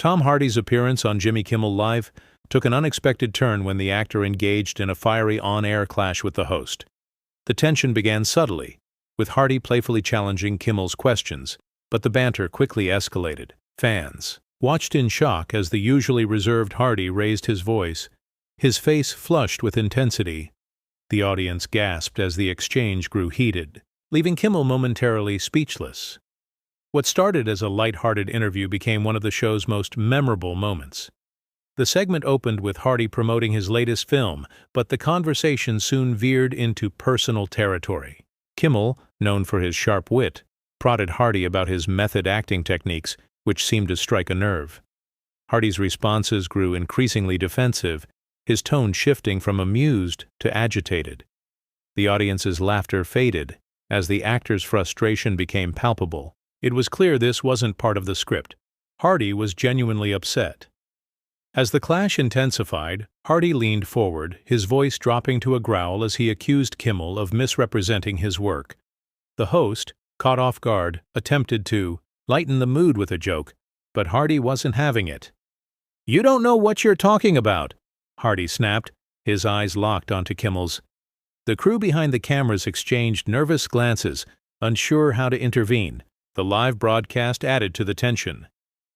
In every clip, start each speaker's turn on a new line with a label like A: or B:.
A: Tom Hardy's appearance on Jimmy Kimmel Live took an unexpected turn when the actor engaged in a fiery on-air clash with the host. The tension began subtly, with Hardy playfully challenging Kimmel's questions, but the banter quickly escalated. Fans watched in shock as the usually reserved Hardy raised his voice, his face flushed with intensity. The audience gasped as the exchange grew heated, leaving Kimmel momentarily speechless. What started as a light-hearted interview became one of the show's most memorable moments. The segment opened with Hardy promoting his latest film, but the conversation soon veered into personal territory. Kimmel, known for his sharp wit, prodded Hardy about his method acting techniques, which seemed to strike a nerve. Hardy's responses grew increasingly defensive, his tone shifting from amused to agitated. The audience's laughter faded as the actor's frustration became palpable. It was clear this wasn't part of the script. Hardy was genuinely upset. As the clash intensified, Hardy leaned forward, his voice dropping to a growl as he accused Kimmel of misrepresenting his work. The host, caught off guard, attempted to lighten the mood with a joke, but Hardy wasn't having it. "You don't know what you're talking about," Hardy snapped, his eyes locked onto Kimmel's. The crew behind the cameras exchanged nervous glances, unsure how to intervene. The live broadcast added to the tension.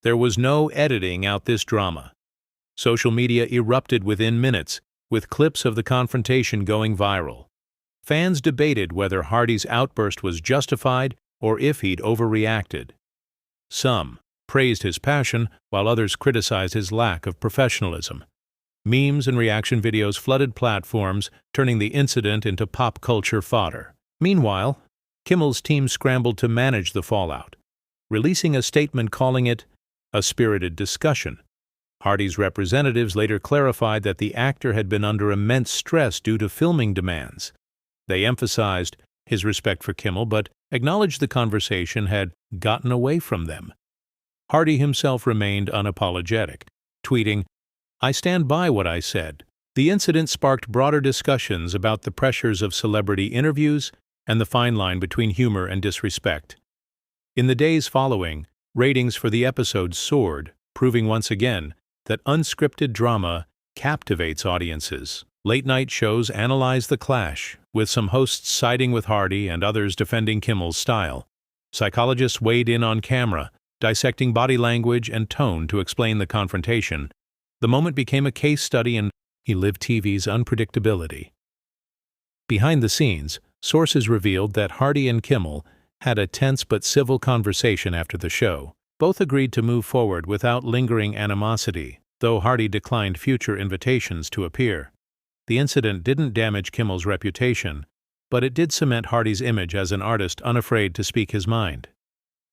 A: There was no editing out this drama. Social media erupted within minutes, with clips of the confrontation going viral. Fans debated whether Hardy's outburst was justified or if he'd overreacted. Some praised his passion, while others criticized his lack of professionalism. Memes and reaction videos flooded platforms, turning the incident into pop culture fodder. Meanwhile, Kimmel's team scrambled to manage the fallout, releasing a statement calling it a spirited discussion. Hardy's representatives later clarified that the actor had been under immense stress due to filming demands. They emphasized his respect for Kimmel, but acknowledged the conversation had gotten away from them. Hardy himself remained unapologetic, tweeting, "I stand by what I said." The incident sparked broader discussions about the pressures of celebrity interviews and the fine line between humor and disrespect. In the days following, ratings for the episode soared, proving once again that unscripted drama captivates audiences. Late-night shows analyzed the clash, with some hosts siding with Hardy and others defending Kimmel's style. Psychologists weighed in on camera, dissecting body language and tone to explain the confrontation. The moment became a case study in live TV's unpredictability. Behind the scenes, sources revealed that Hardy and Kimmel had a tense but civil conversation after the show. Both agreed to move forward without lingering animosity, though Hardy declined future invitations to appear. The incident didn't damage Kimmel's reputation, but it did cement Hardy's image as an artist unafraid to speak his mind.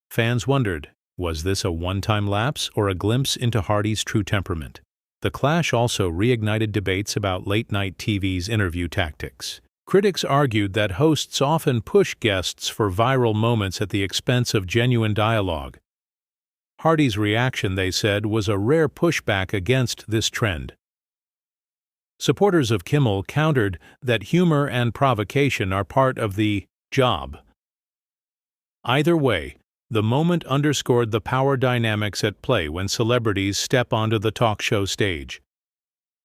A: Fans wondered, was this a one-time lapse or a glimpse into Hardy's true temperament? The clash also reignited debates about late-night TV's interview tactics. Critics argued that hosts often push guests for viral moments at the expense of genuine dialogue. Hardy's reaction, they said, was a rare pushback against this trend. Supporters of Kimmel countered that humor and provocation are part of the job. Either way, the moment underscored the power dynamics at play when celebrities step onto the talk show stage.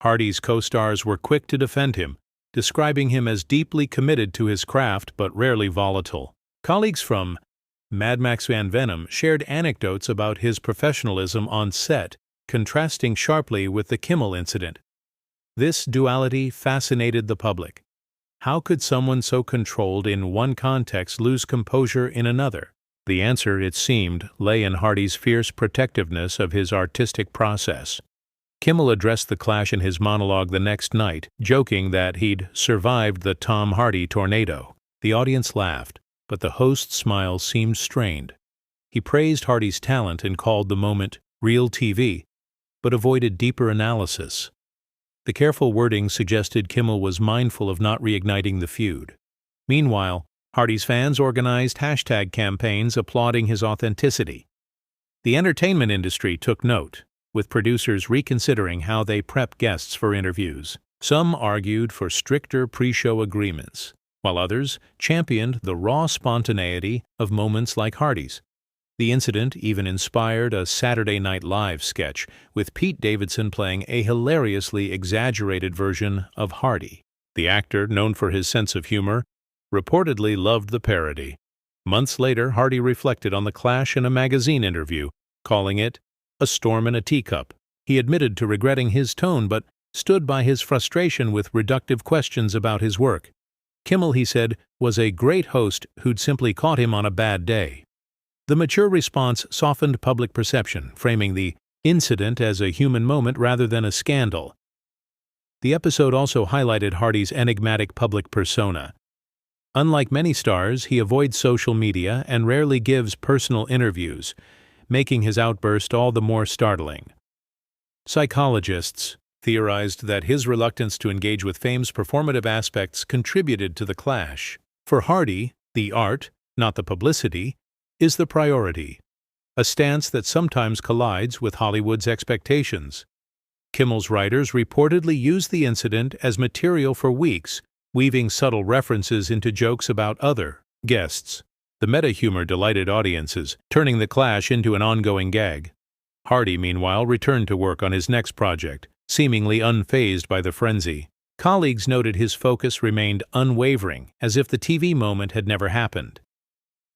A: Hardy's co-stars were quick to defend him, describing him as deeply committed to his craft but rarely volatile. Colleagues from Mad Max Van Venom shared anecdotes about his professionalism on set, contrasting sharply with the Kimmel incident. This duality fascinated the public. How could someone so controlled in one context lose composure in another? The answer, it seemed, lay in Hardy's fierce protectiveness of his artistic process. Kimmel addressed the clash in his monologue the next night, joking that he'd survived the Tom Hardy tornado. The audience laughed, but the host's smile seemed strained. He praised Hardy's talent and called the moment real TV, but avoided deeper analysis. The careful wording suggested Kimmel was mindful of not reigniting the feud. Meanwhile, Hardy's fans organized hashtag campaigns applauding his authenticity. The entertainment industry took note, with producers reconsidering how they prep guests for interviews. Some argued for stricter pre-show agreements, while others championed the raw spontaneity of moments like Hardy's. The incident even inspired a Saturday Night Live sketch, with Pete Davidson playing a hilariously exaggerated version of Hardy. The actor, known for his sense of humor, reportedly loved the parody. Months later, Hardy reflected on the clash in a magazine interview, calling it a storm in a teacup. He admitted to regretting his tone, but stood by his frustration with reductive questions about his work. Kimmel, he said, was a great host who'd simply caught him on a bad day. The mature response softened public perception, framing the incident as a human moment rather than a scandal. The episode also highlighted Hardy's enigmatic public persona. Unlike many stars, he avoids social media and rarely gives personal interviews, making his outburst all the more startling. Psychologists theorized that his reluctance to engage with fame's performative aspects contributed to the clash. For Hardy, the art, not the publicity, is the priority, a stance that sometimes collides with Hollywood's expectations. Kimmel's writers reportedly used the incident as material for weeks, weaving subtle references into jokes about other guests. The meta-humor delighted audiences, turning the clash into an ongoing gag. Hardy, meanwhile, returned to work on his next project, seemingly unfazed by the frenzy. Colleagues noted his focus remained unwavering, as if the TV moment had never happened.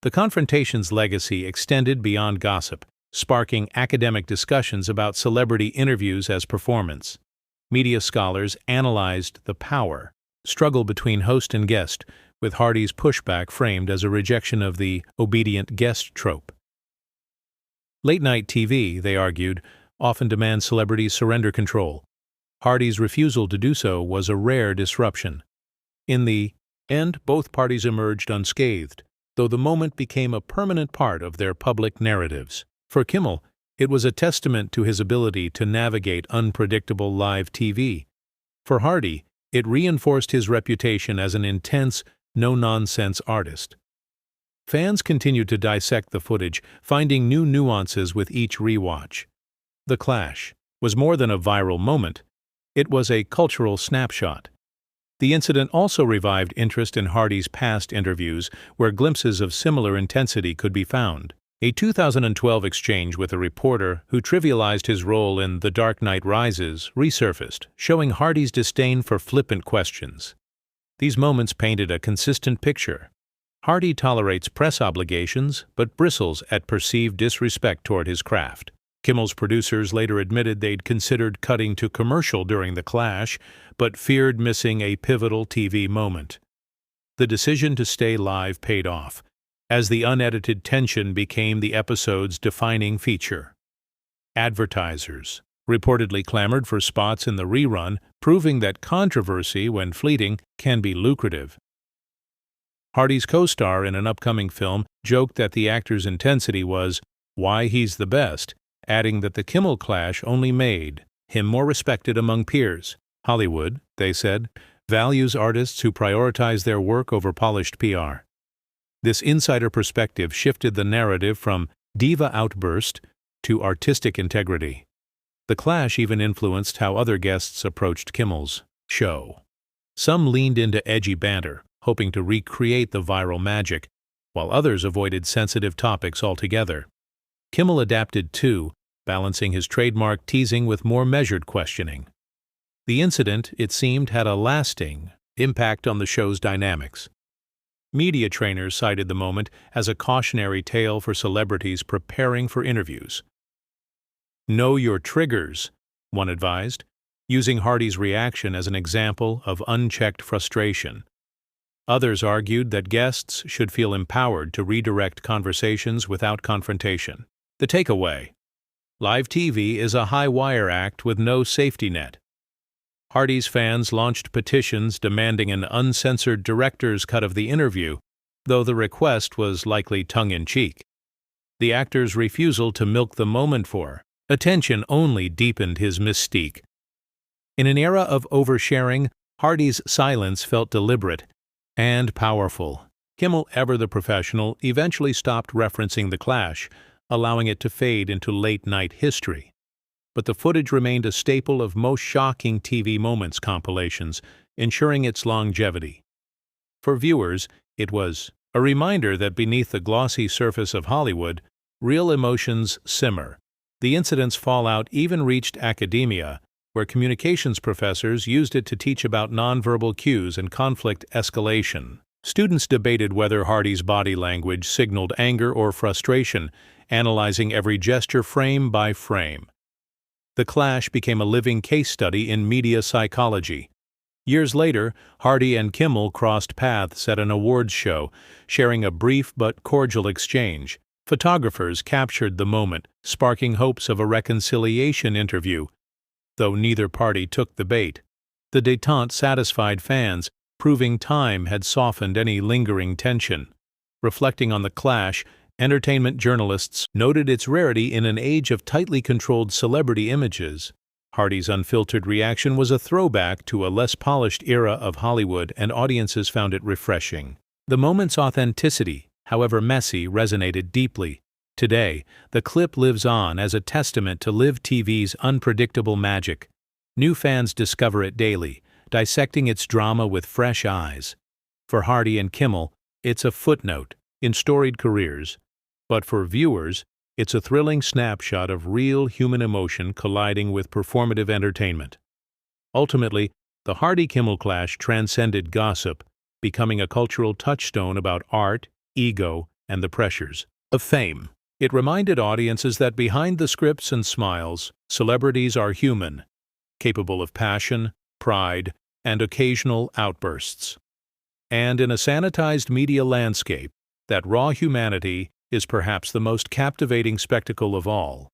A: The confrontation's legacy extended beyond gossip, sparking academic discussions about celebrity interviews as performance. Media scholars analyzed the power struggle between host and guest, with Hardy's pushback framed as a rejection of the obedient guest trope. Late-night TV, they argued, often demands celebrities surrender control. Hardy's refusal to do so was a rare disruption. In the end, both parties emerged unscathed, though the moment became a permanent part of their public narratives. For Kimmel, it was a testament to his ability to navigate unpredictable live TV. For Hardy, it reinforced his reputation as an intense, no-nonsense artist. Fans continued to dissect the footage, finding new nuances with each rewatch. The clash was more than a viral moment. It was a cultural snapshot. The incident also revived interest in Hardy's past interviews, where glimpses of similar intensity could be found. A 2012 exchange with a reporter who trivialized his role in The Dark Knight Rises resurfaced, showing Hardy's disdain for flippant questions. These moments painted a consistent picture. Hardy tolerates press obligations, but bristles at perceived disrespect toward his craft. Kimmel's producers later admitted they'd considered cutting to commercial during the clash, but feared missing a pivotal TV moment. The decision to stay live paid off, as the unedited tension became the episode's defining feature. Advertisers reportedly clamored for spots in the rerun, proving that controversy, when fleeting, can be lucrative. Hardy's co-star in an upcoming film joked that the actor's intensity was why he's the best, adding that the Kimmel clash only made him more respected among peers. Hollywood, they said, values artists who prioritize their work over polished PR. This insider perspective shifted the narrative from diva outburst to artistic integrity. The clash even influenced how other guests approached Kimmel's show. Some leaned into edgy banter, hoping to recreate the viral magic, while others avoided sensitive topics altogether. Kimmel adapted too, balancing his trademark teasing with more measured questioning. The incident, it seemed, had a lasting impact on the show's dynamics. Media trainers cited the moment as a cautionary tale for celebrities preparing for interviews. Know your triggers, one advised, using Hardy's reaction as an example of unchecked frustration. Others argued that guests should feel empowered to redirect conversations without confrontation. The takeaway: live TV is a high-wire act with no safety net. Hardy's fans launched petitions demanding an uncensored director's cut of the interview, though the request was likely tongue-in-cheek. The actor's refusal to milk the moment for attention only deepened his mystique. In an era of oversharing, Hardy's silence felt deliberate and powerful. Kimmel, ever the professional, eventually stopped referencing the clash, allowing it to fade into late-night history. But the footage remained a staple of most shocking TV moments compilations, ensuring its longevity. For viewers, it was a reminder that beneath the glossy surface of Hollywood real emotions simmer. The incident's fallout even reached academia, where communications professors used it to teach about nonverbal cues and conflict escalation. Students debated whether Hardy's body language signaled anger or frustration, analyzing every gesture frame by frame. The clash became a living case study in media psychology. Years later, Hardy and Kimmel crossed paths at an awards show, sharing a brief but cordial exchange. Photographers captured the moment, sparking hopes of a reconciliation interview. Though neither party took the bait, the détente satisfied fans, proving time had softened any lingering tension. Reflecting on the clash, entertainment journalists noted its rarity in an age of tightly controlled celebrity images. Hardy's unfiltered reaction was a throwback to a less polished era of Hollywood, and audiences found it refreshing. The moment's authenticity, however messy, resonated deeply. Today, the clip lives on as a testament to live TV's unpredictable magic. New fans discover it daily, dissecting its drama with fresh eyes. For Hardy and Kimmel, it's a footnote in storied careers. But for viewers, it's a thrilling snapshot of real human emotion colliding with performative entertainment. Ultimately, the Hardy-Kimmel clash transcended gossip, becoming a cultural touchstone about art, ego, and the pressures of fame. It reminded audiences that behind the scripts and smiles, celebrities are human, capable of passion, pride, and occasional outbursts. And in a sanitized media landscape, that raw humanity is perhaps the most captivating spectacle of all.